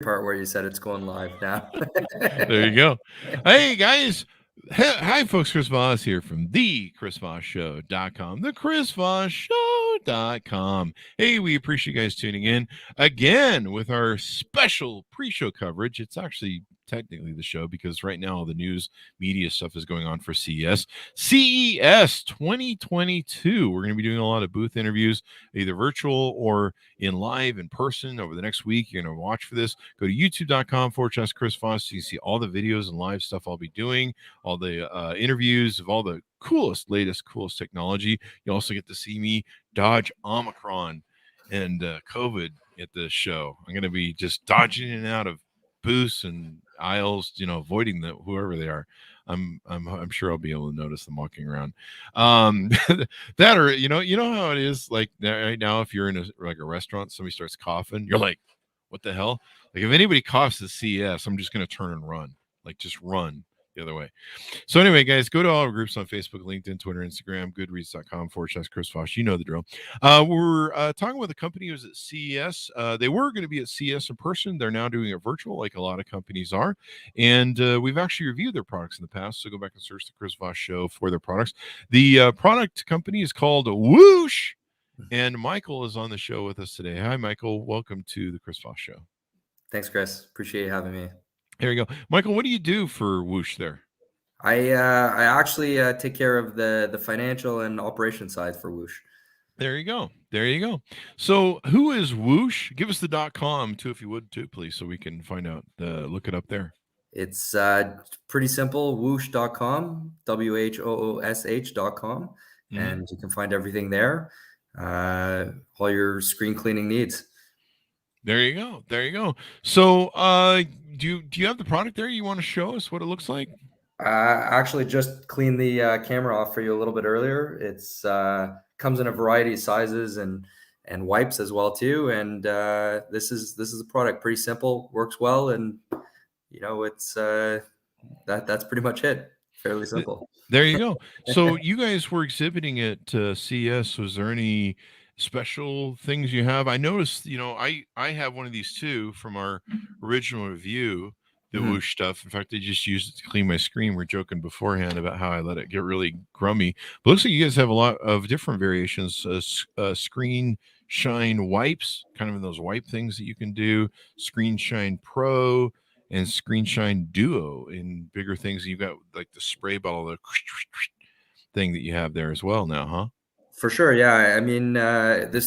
part where you said it's going live now. There you go. Hey, guys. Hi, folks. Chris Voss here from the ChrisVossShow.com. The ChrisVossShow.com. Hey, we appreciate you guys tuning in again with our special pre-show coverage. It's actually technically the show because right now all the news media stuff is going on for CES. CES 2022. We're going to be doing a lot of booth interviews, either virtual or in live in person over the next week. You're going to watch for this. Go to youtube.com/Chris Voss. So you see all the videos and live stuff I'll be doing, all the interviews of all the coolest, coolest technology. You also get to see me dodge Omicron and COVID at the show. I'm going to be just dodging in and out of booths and aisles, avoiding whoever they are. I'm sure I'll be able to notice them walking around. That or you know how it is. Like right now, if you're in a restaurant, somebody starts coughing, you're like, "What the hell?" Like if anybody coughs at CES, I'm just going to turn and run. Like just run the other way. So anyway, guys, go to all our groups on Facebook, LinkedIn, Twitter, Instagram, goodreads.com/Chris Voss. You know the drill. We're talking with a company who's at CES. They were going to be at CES in person. They're now doing it virtual, like a lot of companies are. And we've actually reviewed their products in the past. So go back and search the Chris Voss Show for their products. The product company is called Whoosh. And Michael is on the show with us today. Hi, Michael. Welcome to the Chris Voss Show. Thanks, Chris. Appreciate you having me. There you go. Michael, what do you do for Whoosh there? I actually take care of the financial and operation side for Whoosh. There you go. There you go. So who is Whoosh? Give us the .com too, if you would too, please, so we can find out. Look it up there. It's pretty simple. Whoosh.com, WHOOSH.com, and you can find everything there. All your screen cleaning needs. There you go. There you go. So do you have the product there? You want to show us what it looks like? Actually just cleaned the camera off for you a little bit earlier. It's comes in a variety of sizes and wipes as well too. And this is a product, pretty simple, works well, and it's that's pretty much it. Fairly simple. There you go. So you guys were exhibiting at CES. Was there any special things you have? I noticed, I have one of these too from our original review, the Whoosh stuff. In fact, I just used it to clean my screen. We're joking beforehand about how I let it get really grummy. But it looks like you guys have a lot of different variations. Screen Shine wipes, kind of in those wipe things that you can do. Screen Shine Pro and Screen Shine Duo in bigger things. You've got like the spray bottle, the thing that you have there as well now, huh? For sure, yeah. I mean, the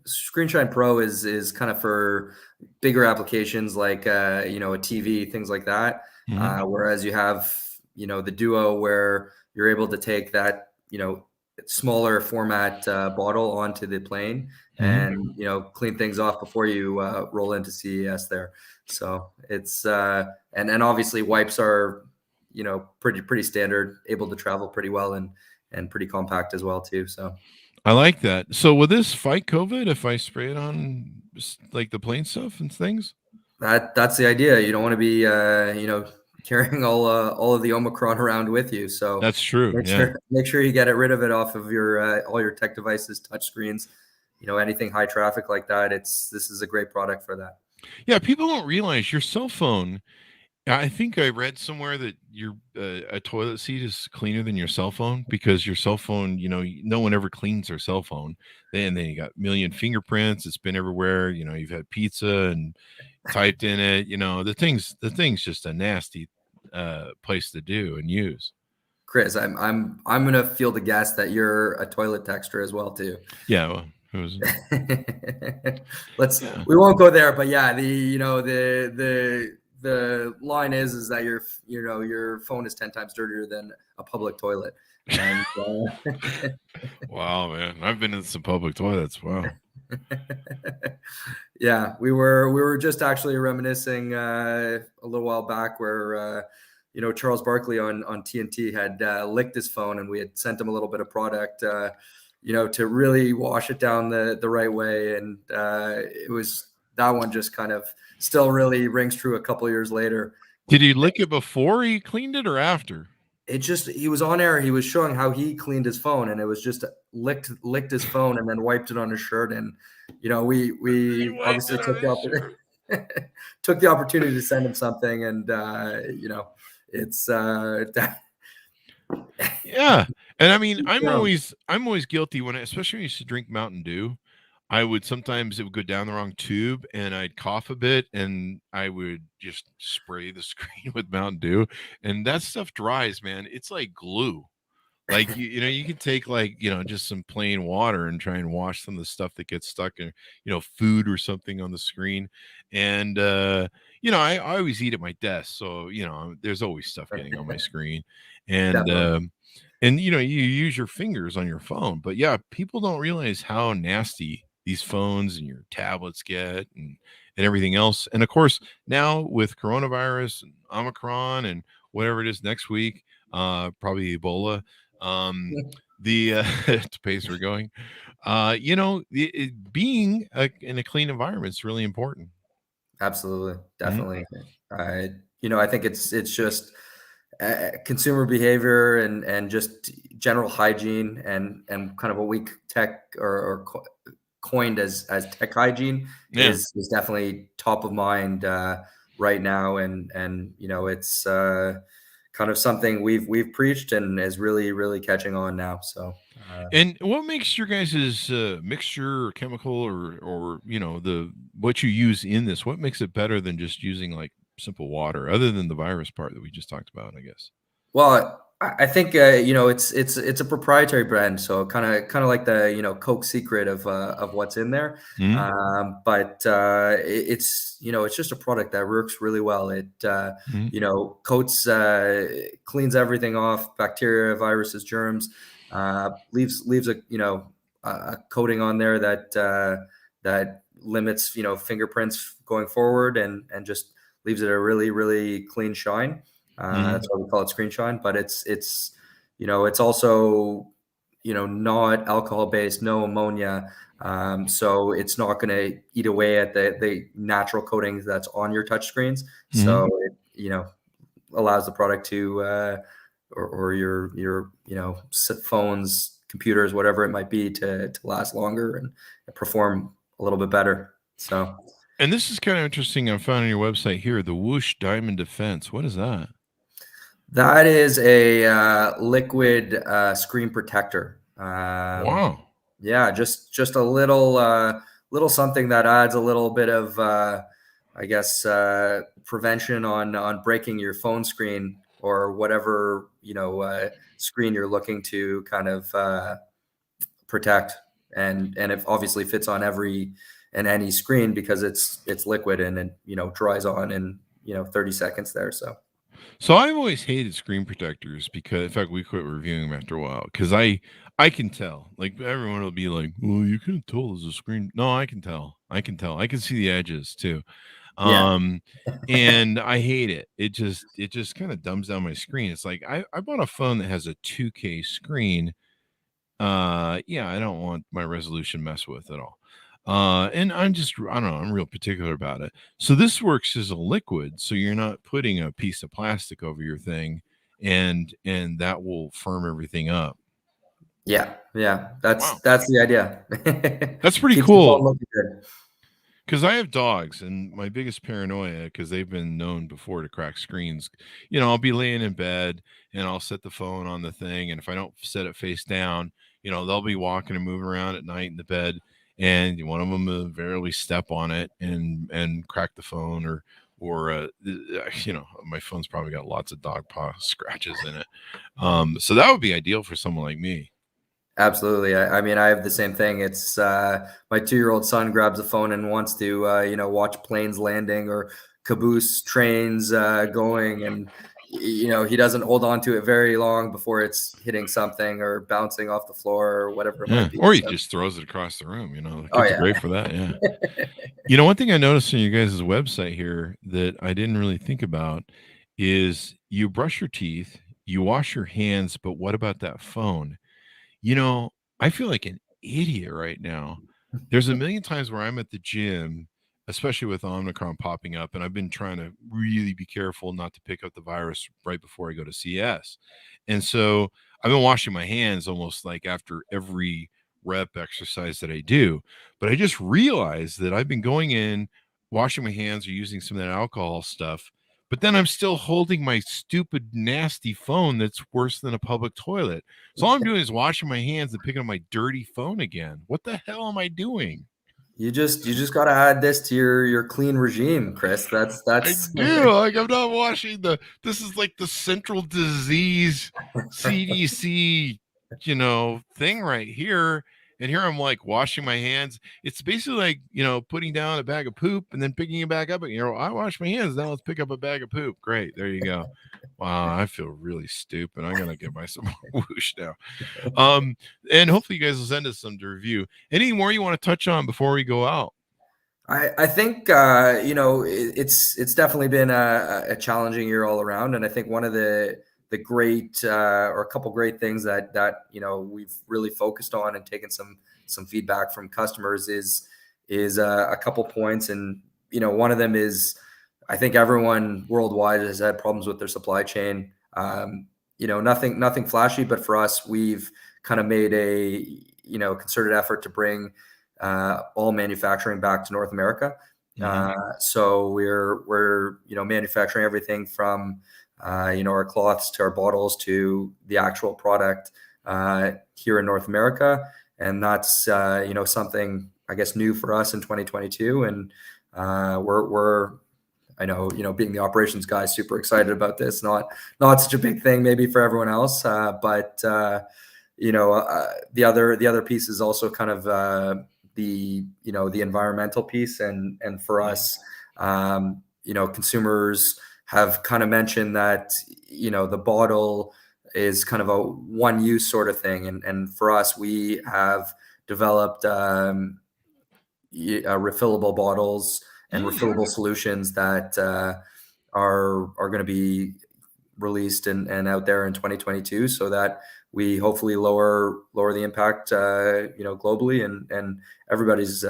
Screen Shine Pro is kind of for bigger applications like a TV, things like that. Whereas you have the Duo, where you're able to take that smaller format bottle onto the plane and clean things off before you roll into CES there. So it's and obviously wipes are pretty standard, able to travel pretty well and pretty compact as well too. So I like that. So will this fight COVID if I spray it on like the plane stuff and things? That's the idea. You don't want to be carrying all of the Omicron around with you. So that's true. Make sure you get rid of it off of your all your tech devices, touch screens, anything high traffic like that. This is a great product for that. Yeah, people don't realize your cell phone. I think I read somewhere that your a toilet seat is cleaner than your cell phone because your cell phone, no one ever cleans their cell phone. Then you got a million fingerprints. It's been everywhere. You've had pizza and typed in it. The thing's just a nasty place to do and use. Chris, I'm gonna field a guess that you're a toilet texter as well too. Yeah, well, who was we won't go there, but yeah, the line is that your phone is 10 times dirtier than a public toilet. And wow, man, I've been in some public toilets. Wow. Yeah, we were just actually reminiscing a little while back where Charles Barkley on TNT had licked his phone, and we had sent him a little bit of product to really wash it down the right way, and it was that one just kind of still really rings true a couple of years later. Did he lick it before he cleaned it or after? He was on air. He was showing how he cleaned his phone, and it was just licked his phone and then wiped it on his shirt. And we obviously took the opportunity. took the opportunity to send him something, and it's Yeah. And I mean, I'm Yeah. always guilty when especially when I used to drink Mountain Dew. I would sometimes it would go down the wrong tube and I'd cough a bit and I would just spray the screen with Mountain Dew, and that stuff dries, man. It's like glue. Like you can take like, just some plain water and try and wash some of the stuff that gets stuck in, food or something on the screen. And I always eat at my desk, so there's always stuff getting on my screen. And Definitely. you use your fingers on your phone. But yeah, people don't realize how nasty these phones and your tablets get and everything else. And of course, now with coronavirus and Omicron and whatever it is next week, probably Ebola, the to pace we're going, being in a clean environment is really important. Absolutely, Mhm. definitely. I think it's just consumer behavior and just general hygiene and kind of what we tech or coined as tech hygiene Yeah. is definitely top of mind right now, and it's kind of something we've preached and is really catching on now. So And what makes your guys' mixture or chemical or the what you use in this? What makes it better than just using like simple water, other than the virus part that we just talked about, I guess? Well, I think it's a proprietary brand, so kind of like the Coke secret of what's in there. Mhm. But it's just a product that works really well. It Mhm. coats, cleans everything off, bacteria, viruses, germs. Leaves a coating on there that limits fingerprints going forward, and just leaves it a really clean shine. Mhm. That's why we call it screen shine, but it's also not alcohol based, no ammonia, so it's not going to eat away at the natural coatings that's on your touch screens. Mhm. So it allows the product to or your phones, computers, whatever it might be, to last longer and perform a little bit better. So And this is kind of interesting. I found on your website here, the Whoosh Diamond Defense. What is that? that is a liquid screen protector. Wow. Yeah, just a little something that adds a little bit of I guess prevention on breaking your phone screen or whatever screen you're looking to kind of protect, and it obviously fits on every and any screen because it's liquid and it dries on in 30 seconds there. So So I've always hated screen protectors because, in fact, we quit reviewing them after a while because I can tell. Like everyone will be like, "Well, you couldn't tell there's a screen." No, I can tell. I can tell. I can see the edges too. yeah. Um, and I hate it. It just kind of dumbs down my screen. It's like I bought a phone that has a 2K screen. Yeah, I don't want my resolution messed with at all. And I don't know, I'm real particular about it. So this works as a liquid, so you're not putting a piece of plastic over your thing and that will firm everything up. Yeah, Wow. that's the idea. That's pretty Keeps the cool. phone looking good. Because I have dogs, and my biggest paranoia, because they've been known before to crack screens, I'll be laying in bed and I'll set the phone on the thing. And if I don't set it face down, they'll be walking and moving around at night in the bed. And one of them will verily step on it and crack the phone or my phone's probably got lots of dog paw scratches in it. So that would be ideal for someone like me. Absolutely. I mean, I have the same thing. It's my 2-year-old son grabs a phone and wants to watch planes landing or caboose trains going, and he doesn't hold on to it very long before it's hitting something or bouncing off the floor or whatever it Yeah. might be. Or he So, just throws it across the room. The oh kids are yeah. great for that. Yeah. One thing I noticed on your guys' website here that I didn't really think about is you brush your teeth, you wash your hands, but what about that phone? You know, I feel like an idiot right now. There's a million times where I'm at the gym, especially with Omicron popping up, and I've been trying to really be careful not to pick up the virus right before I go to CES. And so I've been washing my hands almost like after every rep exercise that I do. But I just realized that I've been going in washing my hands or using some of that alcohol stuff, but then I'm still holding my stupid, nasty phone that's worse than a public toilet. So all I'm doing is washing my hands and picking up my dirty phone again. What the hell am I doing? You just got to add this to your clean regime, Chris. That's I do. Like, I'm not washing this is like the central disease CDC, thing right here. And here I'm like washing my hands. It's basically like, putting down a bag of poop and then picking it back up. I wash my hands. Now let's pick up a bag of poop. Great. There you go. Wow. I feel really stupid. I'm going to get myself more Whoosh now. And hopefully you guys will send us some to review. Any more you want to touch on before we go out? I think it's definitely been a challenging year all around, and I think one of the great or a couple great things that we've really focused on and taken some feedback from customers is a couple points, and one of them is I think everyone worldwide has had problems with their supply chain. Nothing flashy, but for us, we've kind of made a concerted effort to bring all manufacturing back to North America. So we're manufacturing everything from our cloths to our bottles to the actual product here in North America, and that's something I guess new for us in 2022. And we're I know being the operations guy, super excited about this. Not such a big thing maybe for everyone else, but the other piece is also kind of the environmental piece, and for us, consumers have kind of mentioned that the bottle is kind of a one use sort of thing, and for us, we have developed refillable bottles and refillable solutions that are going to be released and out there in 2022, so that we hopefully lower the impact globally and everybody's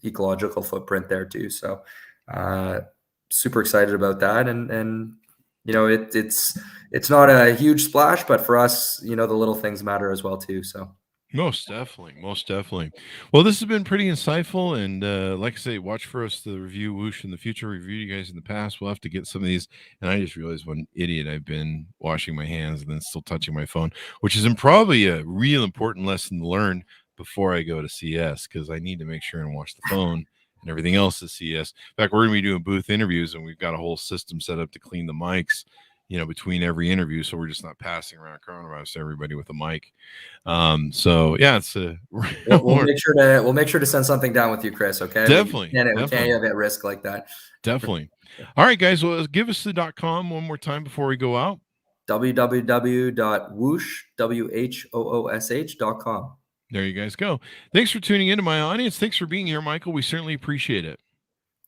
ecological footprint there too. So super excited about that, and it's not a huge splash, but for us the little things matter as well too. So most definitely. Well, this has been pretty insightful, and like I say, watch for us to review Whoosh in the future. Reviewed you guys in the past. We'll have to get some of these. And I just realized what an idiot I've been, washing my hands and then still touching my phone, which is probably a real important lesson to learn before I go to CES, because I need to make sure and wash the phone and everything else at CES. In fact, we're going to be doing booth interviews, and we've got a whole system set up to clean the mics between every interview, so we're just not passing around coronavirus to everybody with a mic. So yeah, it's we'll make sure to send something down with you, Chris. Okay, definitely. We can't have at risk like that. Definitely. All right, guys. Well, give us the .com one more time before we go out. www.whoosh.com. There you guys go. Thanks for tuning in to my audience. Thanks for being here, Michael. We certainly appreciate it.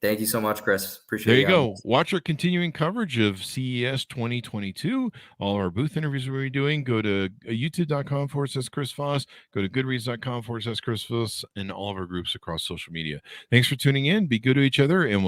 Thank you so much, Chris. Appreciate it. There you go. Watch our continuing coverage of CES 2022. All our booth interviews we'll be doing. Go to youtube.com/Chris Voss. Go to goodreads.com/Chris Voss, and all of our groups across social media. Thanks for tuning in. Be good to each other, and we'll